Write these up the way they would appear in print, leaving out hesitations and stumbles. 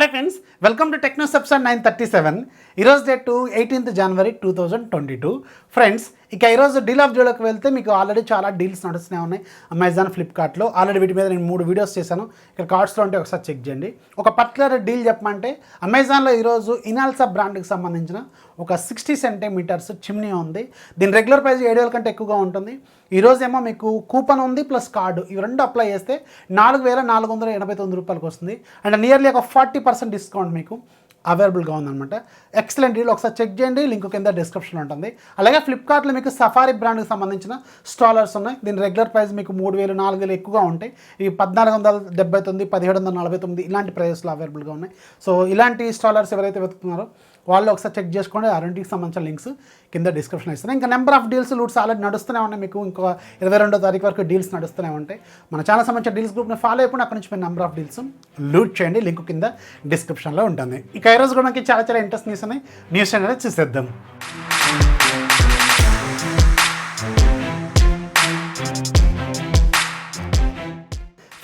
Hi friends, welcome to Technos episode 937. ఈరోజు date 18th January 2022. Friends, ఇక ఈరోజు deal of జోలోకి వెళ్తే మీకు ఆల్రెడీ చాలా డీల్స్ నడుస్తూనే ఉన్నాయి అమెజాన్, ఫ్లిప్కార్ట్లో. ఆల్రెడీ వీటి మీద నేను 3 వీడియోస్ చేశాను. ఇక్కడ కార్డ్స్లో ఉంటే ఒకసారి చెక్ చేయండి. ఒక పర్టికులర్ డీల్ చెప్పమంటే అమెజాన్లో ఈరోజు ఇనాల్సా బ్రాండ్కి సంబంధించిన ఒక 60 centimeters చిమ్నీ ఉంది. దీని రెగ్యులర్ ప్రైస్ 7,000 కంటే ఎక్కువగా ఉంటుంది. ఈరోజు ఏమో మీకు కూపన్ ఉంది ప్లస్ కార్డు, ఇవి రెండు అప్లై చేస్తే 4,489 రూపాయలకి వస్తుంది. అండ్ నియర్లీ ఒక 40% డిస్కౌంట్ మీకు అవైలబుల్గా ఉందన్నమాట. ఎక్సలెంట్ డీల్, ఒకసారి చెక్ చేయండి. లింక్ కింద డిస్క్రిప్షన్లో ఉంటుంది. అలాగే ఫ్లిప్కార్ట్లో మీకు సఫారీ బ్రాండ్కి సంబంధించిన స్టాలర్స్ ఉన్నాయి. దీని రెగ్యులర్ ప్రైస్ మీకు 3,000, 4,000 ఎక్కువగా ఉంటాయి. ఇవి 1,479, 1,749 ఇలాంటి ప్రైజెస్లో అవైలబుల్గా ఉన్నాయి. సో ఇలాంటి స్టాలర్స్ ఎవరైతే వెతుకుతున్నారో వాళ్ళు ఒకసారి చెక్ చేసుకోండి. ఆ రెండింటికి సంబంధించిన లింక్స్ కింద డిస్క్రిప్షన్ ఇస్తున్నాయి. ఇంకా number of deals loots already నడుస్తూనే ఉన్నాయి. మీకు ఇంకో 22వ తారీఖు వరకు డీల్స్ నడుస్తూనే ఉంటాయి. మన ఛానల్ సంబంధించిన డీల్స్ గ్రూప్ని ఫాలో అయిపోయి అక్కడ నుంచి మీరు నెంబర్ ఆఫ్ డీల్స్ లూట్ చేయండి. లింక్ కింద డిస్క్రిప్షన్లో ఉంటుంది. ఇక ఈరోజు కూడా మనకి చాలా ఇంట్రెస్ట్ న్యూస్ ఉన్నాయి. న్యూస్ అనేది చూసేద్దాం.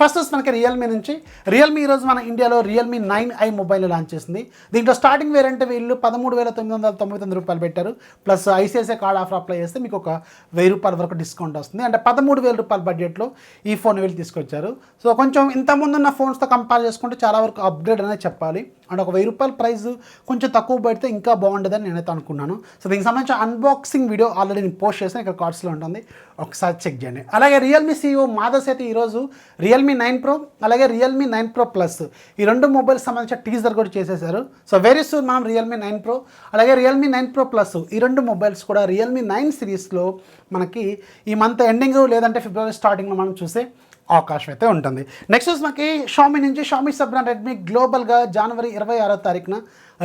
ఫస్ట్ మనకి రియల్మీ నుంచి. రియల్మీ ఈరోజు మన ఇండియాలో రియల్మీ 9i మొబైల్ లాంచ్ చేసింది. దీంట్లో స్టార్టింగ్ వేరియంట్ వీళ్ళు 13,999 రూపాయలు పెట్టారు. Plus ICICI card offer apply చేస్తే మీకు ఒక 1,000 రూపాయల వరకు డిస్కౌంట్ వస్తుంది. అంటే 13,000 రూపాయల బడ్జెట్లో ఈ ఫోన్ వీళ్ళు తీసుకొచ్చారు. సో కొంచెం ఇంతకుముందున్న ఫోన్స్తో కంపేర్ చేసుకుంటే చాలా వరకు అప్గ్రేడ్ అనేది చెప్పాలి. అండ్ ఒక 1,000 రూపాయల ప్రైస్ కొంచెం తక్కువ పెడితే ఇంకా బాగుంటుందని నేనైతే అనుకున్నాను. సో దీనికి సంబంధించిన అన్బాక్సింగ్ వీడియో ఆల్రెడీ నేను పోస్ట్ చేస్తాను, ఇక్కడ కార్డ్స్లో ఉంటుంది, ఒకసారి చెక్ చేయండి. అలాగే రియల్మీ CEO మాధవ్ అయితే ఈరోజు రియల్మీ 9 Pro అలాగే రియల్మీ 9 Pro Plus ఈ రెండు మొబైల్స్ సంబంధించిన టీజర్ కూడా చేసేసారు. సో వెరీ సూన్ మనం రియల్మీ 9 Pro అలాగే రియల్మీ 9 Pro Plus ఈ రెండు మొబైల్స్ కూడా రియల్మీ 9 సిరీస్లో మనకి ఈ మంత్ ఎండింగ్ లేదంటే ఫిబ్రవరి స్టార్టింగ్లో మనం చూసే అవకాశం అయితే ఉంటుంది. నెక్స్ట్ మనకి షామీ నుంచి. షామీ సబ్ బ్రాండ్ రెడ్మీ గ్లోబల్గా జనవరి 26వ తారీఖున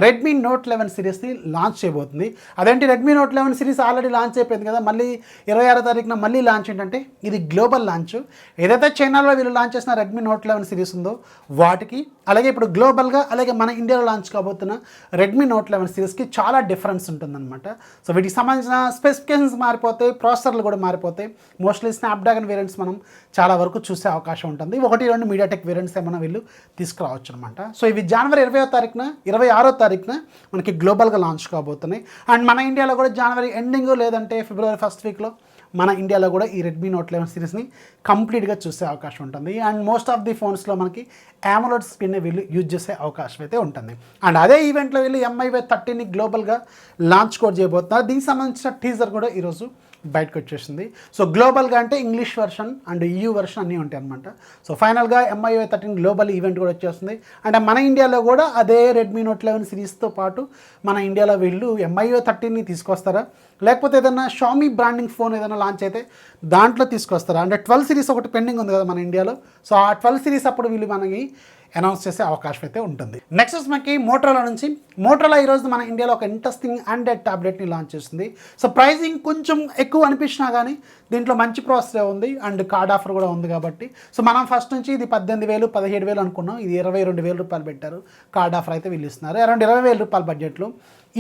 రెడ్మీ నోట్ 11 సిరీస్ని లాంచ్ చేయబోతుంది. అదేంటి, Redmi note 11 series already launch అయిపోయింది కదా, మళ్ళీ 26వ తారీఖున మళ్ళీ లాంచ్ ఏంటంటే ఇది గ్లోబల్ లాంచ్. ఏదైతే చైనాలో వీళ్ళు లాంచ్ చేసిన రెడ్మీ నోట్ 11 సిరీస్ ఉందో వాటికి, అలాగే ఇప్పుడు గ్లోబల్గా అలాగే మన ఇండియాలో లాంచ్ కాబోతున్న రెడ్మీ నోట్ 11 సిరీస్కి చాలా డిఫరెన్స్ ఉంటుందన్నమాట. సో వీటికి సంబంధించిన స్పెసిఫికేషన్స్ మారిపోతాయి, ప్రాసెసర్లు కూడా మారిపోతాయి. మోస్ట్లీ స్నాప్డ్రాగన్ వేరియంట్స్ మనం చాలా వరకు చూసే అవకాశం ఉంటుంది. 1-2 మీడియాటెక్ వేరియంట్స్ ఏమైనా వీళ్ళు తీసుకురావచ్చు అనమాట. సో ఇవి జనవరి 26వ తారీఖున మనకి గ్లోబల్గా లాంచ్ కాబోతున్నాయి. అండ్ మన ఇండియాలో కూడా జనవరి ఎండింగ్ లేదంటే ఫిబ్రవరి ఫస్ట్ వీక్లో మన ఇండియాలో కూడా ఈ రెడ్మీ నోట్ 11 సిరీస్ని కంప్లీట్గా చూసే అవకాశం ఉంటుంది. అండ్ మోస్ట్ ఆఫ్ ది ఫోన్స్లో మనకి AMOLED స్క్రీన్ వీళ్ళు యూజ్ చేసే అవకాశం అయితే ఉంటుంది. అండ్ అదే ఈవెంట్లో వీళ్ళు MIUI 13ని గ్లోబల్గా లాంచ్ కూడా చేయబోతున్నారు. దీనికి సంబంధించిన టీజర్ కూడా ఈరోజు బయటకు వచ్చేసింది. సో గ్లోబల్గా అంటే English version and EU version అన్నీ ఉంటాయి అనమాట. సో ఫైనల్గా MIUI 13 గ్లోబల్ ఈవెంట్ కూడా వచ్చేస్తుంది. అంటే మన ఇండియాలో కూడా అదే రెడ్మీ నోట్ 11 సిరీస్తో పాటు మన ఇండియాలో వీళ్ళు MIUI 13ని తీసుకొస్తారా, లేకపోతే ఏదైనా షామీ బ్రాండింగ్ ఫోన్ ఏదైనా లాంచ్ అయితే దాంట్లో తీసుకొస్తారా. అంటే 12 సిరీస్ ఒకటి పెండింగ్ ఉంది కదా మన ఇండియాలో. సో ఆ 12 సిరీస్ అప్పుడు వీళ్ళు మనకి అనౌన్స్ చేసే అవకాశం అయితే ఉంటుంది. నెక్స్ట్ మనకి మోటరోలా నుంచి. మోటరోలా ఈరోజు మన ఇండియాలో ఒక ఇంట్రెస్టింగ్ ఆండ్రాయిడ్ ట్యాబ్లెట్ని లాంచ్ చేస్తుంది. సో ప్రైజింగ్ కొంచెం ఎక్కువ అనిపించినా కానీ దీంట్లో మంచి ప్రాసెసర్ ఉంది అండ్ కార్డ్ ఆఫర్ కూడా ఉంది కాబట్టి సో మనం ఫస్ట్ నుంచి ఇది 18,000, 17,000 అనుకున్నాం. ఇది 22,000 రూపాయలు పెట్టారు. కార్డ్ ఆఫర్ అయితే వీళ్ళు ఇస్తున్నారు. అరౌండ్ 20,000 రూపాయల బడ్జెట్లో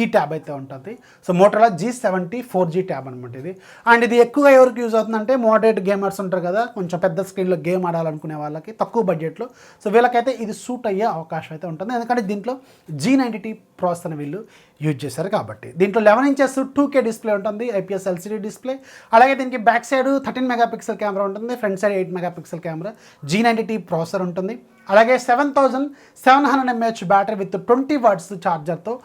ఈ ట్యాబ్ అయితే ఉంటుంది. So Motorola G70 4G tab అనమాట ఇది. అండ్ ఇది ఎక్కువగా ఎవరికి యూజ్ అవుతుందంటే మోడరేట్ గేమర్స్ ఉంటారు కదా, కొంచెం పెద్ద స్క్రీన్లో గేమ్ ఆడాలనుకునే వాళ్ళకి తక్కువ బడ్జెట్లో. సో వీళ్ళకైతే ఇది సూట్ అయ్యే అవకాశం అయితే ఉంటుంది. ఎందుకంటే దీంట్లో G90T ప్రాసెసర్ని వీళ్ళు యూజ్ చేశారు కాబట్టి. దీంట్లో 11 inches 2K డిస్ప్లే ఉంటుంది, IPS LCD డిస్ప్లే. అలాగే దీనికి బ్యాక్ సైడ్ 13 మెగాపిక్సెల్ కెమెరా ఉంటుంది, front side 8 megapixel camera, G90T processor ఉంటుంది. అలాగే 7,700 mAh బ్యాటరీ విత్ 20 watts ఛార్జర్తో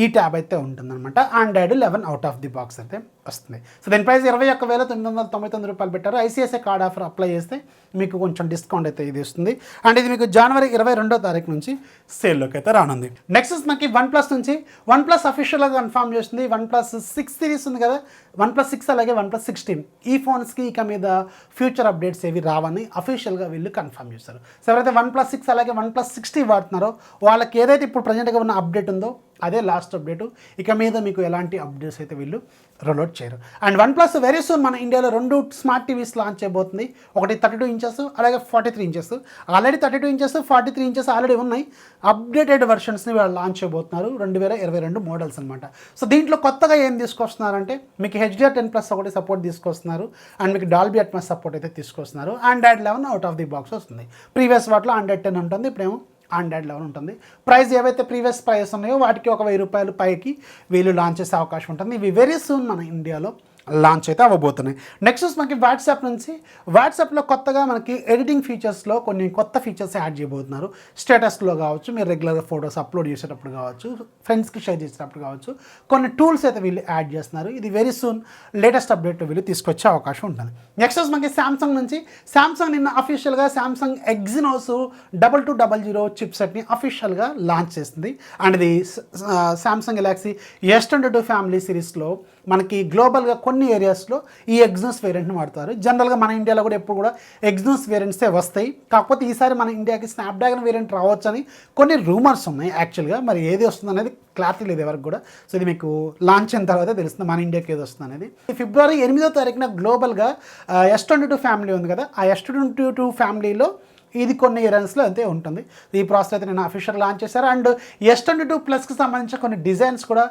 ఈ ట్యాబ్ అయితే ఉంటుందన్నమాట. Android 11 out of the box అయితే వస్తుంది. సో దీని ప్రైస్ 21,999 రూపాయలు పెట్టారు. ఐసిఐసిఐ కార్డ్ ఆఫర్ అప్లై చేస్తే మీకు కొంచెం డిస్కౌంట్ అయితే ఇది వస్తుంది. అండ్ ఇది మీకు జనవరి 22వ తారీఖు నుంచి సేల్లోకి అయితే రానుంది. నెక్స్ట్ మనకి OnePlus నుంచి. OnePlus అఫీషియల్గా కన్ఫర్మ్ చేస్తుంది OnePlus 6 సిరీస్ ఉంది కదా, OnePlus 6 అలాగే OnePlus 16 ఈ ఫోన్స్కి ఇక మీద ఫ్యూచర్ అప్డేట్స్ ఏవి రావని అఫీషియల్గా వీళ్ళు కన్ఫర్మ్ చేస్తారు. సో ఎవరైతే OnePlus 6 అలాగే OnePlus 60 వాడుతున్నారో వాళ్ళకి ఏదైతే ఇప్పుడు ప్రజెంట్గా ఉన్న అప్డేట్ ఉందో అదే లాస్ట్ అప్డేటు. ఇక మీద మీకు ఎలాంటి అప్డేట్స్ అయితే వీళ్ళు రోల్అవుట్ చేయరు. అండ్ OnePlus వెరీ సూన్ మన ఇండియాలో 2 స్మార్ట్ టీవీస్ లాంచ్ చేయబోతుంది. ఒకటి 32 inches అలాగే 43 inches. Already 32 inches 43 inches already ఉన్నాయి. అప్డేటెడ్ వెర్షన్స్ని వాళ్ళు లాంచ్ చేయబోతున్నారు. 2022 మోడల్స్ అనమాట. సో దీంట్లో కొత్తగా ఏం తీసుకొస్తున్నారంటే మీకు HDR10+ ఒకటి సపోర్ట్ తీసుకొస్తున్నారు. అండ్ మీకు డాల్బీ అట్మాస్ సపోర్ట్ అయితే తీసుకొస్తున్నారు. Android 11 out of the box వస్తుంది. ప్రీవియస్ వాటిలో ఆండ్రాయిడ్ 10 ఉంటుంది, ఇప్పుడేమో ఆండ్రాయిడ్ లెవెల్ ఉంటుంది. ప్రైస్ ఏవైతే ప్రీవియస్ ప్రైస్ ఉన్నాయో వాటికి ఒక ₹1000 పైకి వీళ్ళు లాంచ్ చేసే అవకాశం ఉంటుంది. ఇవి వెరీ సూన్ మన ఇండియాలో లాంచ్ అయితే అవ్వబోతున్నాయి. నెక్స్ట్ మనకి వాట్సాప్ నుంచి, వాట్సాప్లో కొత్తగా మనకి ఎడిటింగ్ ఫీచర్స్లో కొన్ని కొత్త ఫీచర్స్ యాడ్ చేయబోతున్నారు. స్టేటస్లో కావచ్చు, మీరు రెగ్యులర్గా ఫొటోస్ అప్లోడ్ చేసేటప్పుడు కావచ్చు, ఫ్రెండ్స్కి షేర్ చేసేటప్పుడు కావచ్చు, కొన్ని టూల్స్ అయితే వీళ్ళు యాడ్ చేస్తున్నారు. ఇది వెరీ సూన్ లేటెస్ట్ అప్డేట్ వీళ్ళు తీసుకొచ్చే అవకాశం ఉంటుంది. నెక్స్ట్ మనకి శాంసంగ్ నుంచి, శాంసంగ్ నిన్న అఫీషియల్గా శాంసంగ్ ఎగ్జినోస్ 2200 చిప్ సెట్ని అఫీషియల్గా లాంచ్ చేస్తుంది. అండ్ ఇది శాంసంగ్ గెలాక్సీ S22 ఫ్యామిలీ సిరీస్లో మనకి గ్లోబల్గా కొన్ని ఏరియాస్లో ఈ ఎగ్జినోస్ వేరియంట్ని వాడతారు. జనరల్గా మన ఇండియాలో కూడా ఎప్పుడు కూడా ఎగ్జినోస్ వేరియంట్సే వస్తాయి. కాకపోతే ఈసారి మన ఇండియాకి స్నాప్డ్రాగన్ వేరియంట్ రావచ్చని కొన్ని రూమర్స్ ఉన్నాయి. యాక్చువల్గా మరి ఏది వస్తుంది అనేది క్లారిటీ లేదు ఎవరికి కూడా. సో ఇది మీకు లాంచ్ అయిన తర్వాత తెలుస్తుంది మన ఇండియాకి ఏది వస్తుంది అనేది. ఫిబ్రవరి 8వ తారీఖున గ్లోబల్గా S22 ఫ్యామిలీ ఉంది కదా, ఆ S22 ఫ్యామిలీలో ఇది కొన్ని ఏరియాస్లో అయితే ఉంటుంది. ఈ ప్రాసెస్ అయితే నేను అఫీషియల్ లాంచ్ చేశారు. అండ్ S22 ప్లస్కి సంబంధించిన కొన్ని డిజైన్స్ కూడా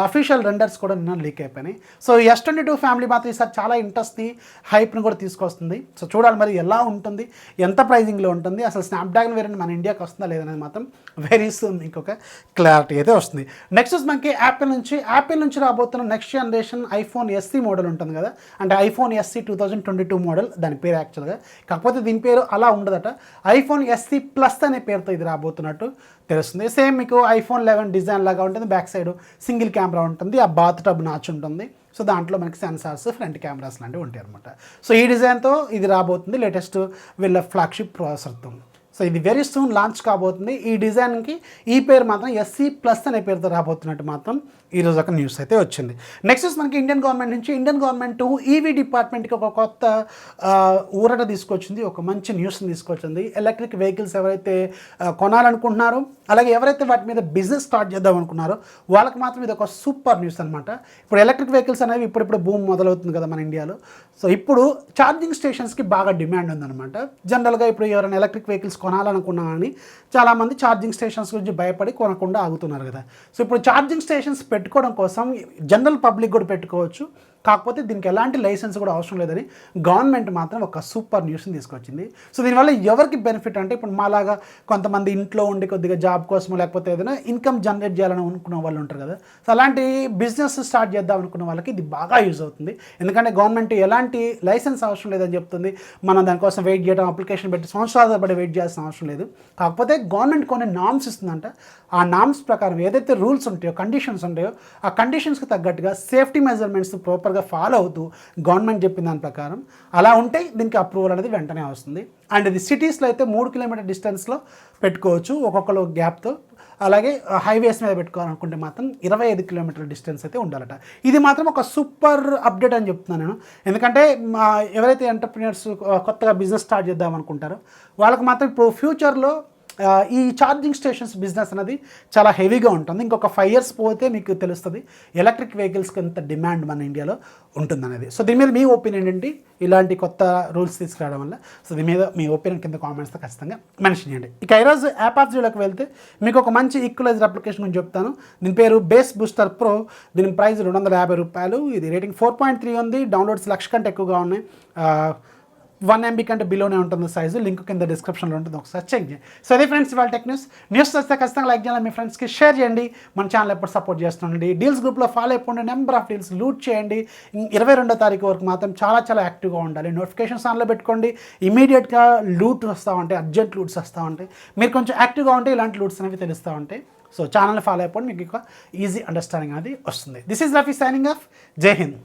అఫీషియల్ రెండర్స్ కూడా నిన్న లీక్ అయిపోయినాయి. సో S22 ఫ్యామిలీ మాత్రం ఈసారి చాలా ఇంట్రెస్ట్ని హైప్ని కూడా తీసుకొస్తుంది. సో చూడాలి మరి ఎలా ఉంటుంది, ఎంత ప్రైజింగ్లో ఉంటుంది, అసలు స్నాప్డ్రాగన్ వేరియంట్ మన ఇండియాకి వస్తుందా లేదనేది మాత్రం వెరీ సూన్ ఇంకొక క్లారిటీ అయితే వస్తుంది. నెక్స్ట్ మనకి యాపిల్ నుంచి రాబోతున్న next generation iPhone SE model ఉంటుంది కదా, అంటే ఐఫోన్ SE 2022 మోడల్ దాని పేరు యాక్చువల్గా. కాకపోతే దీని పేరు అలా ఉండదట, ఐఫోన్ SE ప్లస్ అనే పేరుతో ఇది రాబోతున్నట్టు తెలుస్తుంది. సేమ్ మీకు ఐఫోన్ 11 డిజైన్ లాగా ఉంటుంది. బ్యాక్ సైడ్ సింగిల్ కెమెరా ఉంటుంది, ఆ బాత్ టబ్ నాచ్ ఉంటుంది. సో దాంట్లో మనకి సెన్సార్స్, ఫ్రంట్ కెమెరాస్ లాంటివి ఉంటాయి అనమాట. సో ఈ డిజైన్తో ఇది రాబోతుంది లేటెస్ట్ వీళ్ళ ఫ్లాగ్షిప్ ప్రాసెసర్తో. సో ఇది వెరీ సూన్ లాంచ్ కాబోతుంది. ఈ డిజైన్కి ఈ పేరు మాత్రం SE ప్లస్ అనే పేరుతో రాబోతున్నట్టు మాత్రం ఈరోజు ఒక న్యూస్ అయితే వచ్చింది. నెక్స్ట్ మనకి ఇండియన్ గవర్నమెంట్ EV డిపార్ట్మెంట్కి ఒక కొత్త ఊరట తీసుకొచ్చింది, ఒక మంచి న్యూస్ని తీసుకొచ్చింది. ఎలక్ట్రిక్ వెహికల్స్ ఎవరైతే కొనాలనుకుంటున్నారో, అలాగే ఎవరైతే వాటి మీద బిజినెస్ స్టార్ట్ చేద్దాం అనుకున్నారో వాళ్ళకి మాత్రం ఇది ఒక సూపర్ న్యూస్ అనమాట. ఇప్పుడు ఎలక్ట్రిక్ వెహికల్స్ అనేవి ఇప్పుడు భూమి మొదలవుతుంది కదా మన ఇండియాలో. సో ఇప్పుడు ఛార్జింగ్ స్టేషన్స్కి బాగా డిమాండ్ ఉందన్నమాట. జనరల్గా ఇప్పుడు ఎవరైనా ఎలక్ట్రిక్ వెహికల్స్ కొనాలనుకున్నా అని చాలామంది ఛార్జింగ్ స్టేషన్స్ గురించి భయపడి కొనకుండా ఆగుతున్నారు కదా. సో ఇప్పుడు ఛార్జింగ్ స్టేషన్స్ పెట్టుకోవడం కోసం జనరల్ పబ్లిక్ కూడా పెట్టుకోవచ్చు, కాకపోతే దీనికి ఎలాంటి లైసెన్స్ కూడా అవసరం లేదని గవర్నమెంట్ మాత్రం ఒక సూపర్ న్యూస్ని తీసుకొచ్చింది. సో దీనివల్ల ఎవరికి బెనిఫిట్ అంటే, ఇప్పుడు మాలాగా కొంతమంది ఇంట్లో ఉండి కొద్దిగా జాబ్ కోసమో లేకపోతే ఏదైనా ఇన్కమ్ జనరేట్ చేయాలని అనుకున్న వాళ్ళు ఉంటారు కదా. సో అలాంటి బిజినెస్ స్టార్ట్ చేద్దాం అనుకున్న వాళ్ళకి ఇది బాగా యూజ్ అవుతుంది. ఎందుకంటే గవర్నమెంట్ ఎలాంటి లైసెన్స్ అవసరం లేదని చెప్తుంది. మనం దానికోసం వెయిట్ చేయడం, అప్లికేషన్ పెట్టి సంవత్సరాల పడి వెయిట్ చేయాల్సిన అవసరం లేదు. కాకపోతే గవర్నమెంట్ కొన్ని నామ్స్ ఇస్తుందంట. ఆ నామ్స్ ప్రకారం ఏదైతే రూల్స్ ఉంటాయో, కండిషన్స్ ఉంటాయో, ఆ కండిషన్స్కి తగ్గట్టుగా సేఫ్టీ మెజర్మెంట్స్ ప్రాపర్గా ఫాలో అవుతూ గవర్నమెంట్ చెప్పిన దాని ప్రకారం అలా ఉంటే దీనికి అప్రూవల్ అనేది వెంటనే వస్తుంది. అండ్ ఇది సిటీస్లో అయితే 3 కిలోమీటర్ డిస్టెన్స్లో పెట్టుకోవచ్చు ఒక్కొక్కరు గ్యాప్తో. అలాగే హైవేస్ మీద పెట్టుకోవాలనుకుంటే మాత్రం 25 కిలోమీటర్ల డిస్టెన్స్ అయితే ఉండాలట. ఇది మాత్రం ఒక సూపర్ అప్డేట్ అని చెప్తున్నాను నేను. ఎందుకంటే ఎవరైతే ఎంటర్ప్రినర్స్ కొత్తగా బిజినెస్ స్టార్ట్ చేద్దాం అనుకుంటారో వాళ్ళకి మాత్రం ఇప్పుడు ఫ్యూచర్లో ఈ ఛార్జింగ్ స్టేషన్స్ బిజినెస్ అనేది చాలా హెవీగా ఉంటుంది. ఇంకొక 5 years పోతే మీకు తెలుస్తుంది ఎలక్ట్రిక్ వెహికల్స్కి ఎంత డిమాండ్ మన ఇండియాలో ఉంటుందనేది. సో దీని మీద మీ ఒపీనియన్ ఏంటి, ఇలాంటి కొత్త రూల్స్ తీసుకురావడం వల్ల? సో దీని మీద మీ ఒపీనియన్ కింద కామెంట్స్తో ఖచ్చితంగా మెన్షన్ చేయండి. ఇక ఈరోజు యాప్ ఆఫ్ జీలోకి వెళ్తే మీకు ఒక మంచి ఈక్వలైజర్ అప్లికేషన్ గురించి చెప్తాను. దీని పేరు బేస్ బూస్టర్ ప్రో. దీని ప్రైస్ ₹250. ఇది రేటింగ్ 4.3 ఉంది. డౌన్లోడ్స్ 1,00,000 కంటే ఎక్కువగా ఉన్నాయి. 1 MB కంటే బిలోనే ఉంటుంది సైజు. లింక్ కింద డిస్క్రిప్షన్లో ఉంటుంది, ఒకసారి చెక్ చేయండి. సో అదే ఫ్రెండ్స్ ఇవాళ న్యూస్ వస్తే ఖచ్చితంగా లైక్ చేయాలి, మీ ఫ్రెండ్స్కి షేర్ చేయండి. మన ఛానల్ ఎప్పుడు సపోర్ట్ చేస్తుండండి. డీల్స్ గ్రూప్లో ఫాలో అయిపోండి, నెంబర్ ఆఫ్ డీల్స్ లూట్ చేయండి. 22వ తారీఖు వరకు మాత్రం చాలా యాక్టివ్గా ఉండాలి. నోటిఫికేషన్స్ ఆన్లో పెట్టుకోండి. ఇమీడియట్గా లూట్ వస్తూ ఉంటాయి, అర్జెంట్ లూట్స్ వస్తూ ఉంటాయి. మీరు కొంచెం యాక్టివ్గా ఉంటే ఇలాంటి లూట్స్ అనేవి తెలుస్తూ ఉంటాయి. సో ఛానల్ని ఫాలో అయిపోండి, మీకు ఈజీ అండర్స్టాండింగ్ అనేది వస్తుంది. This is Rafi signing off. జై హింద్.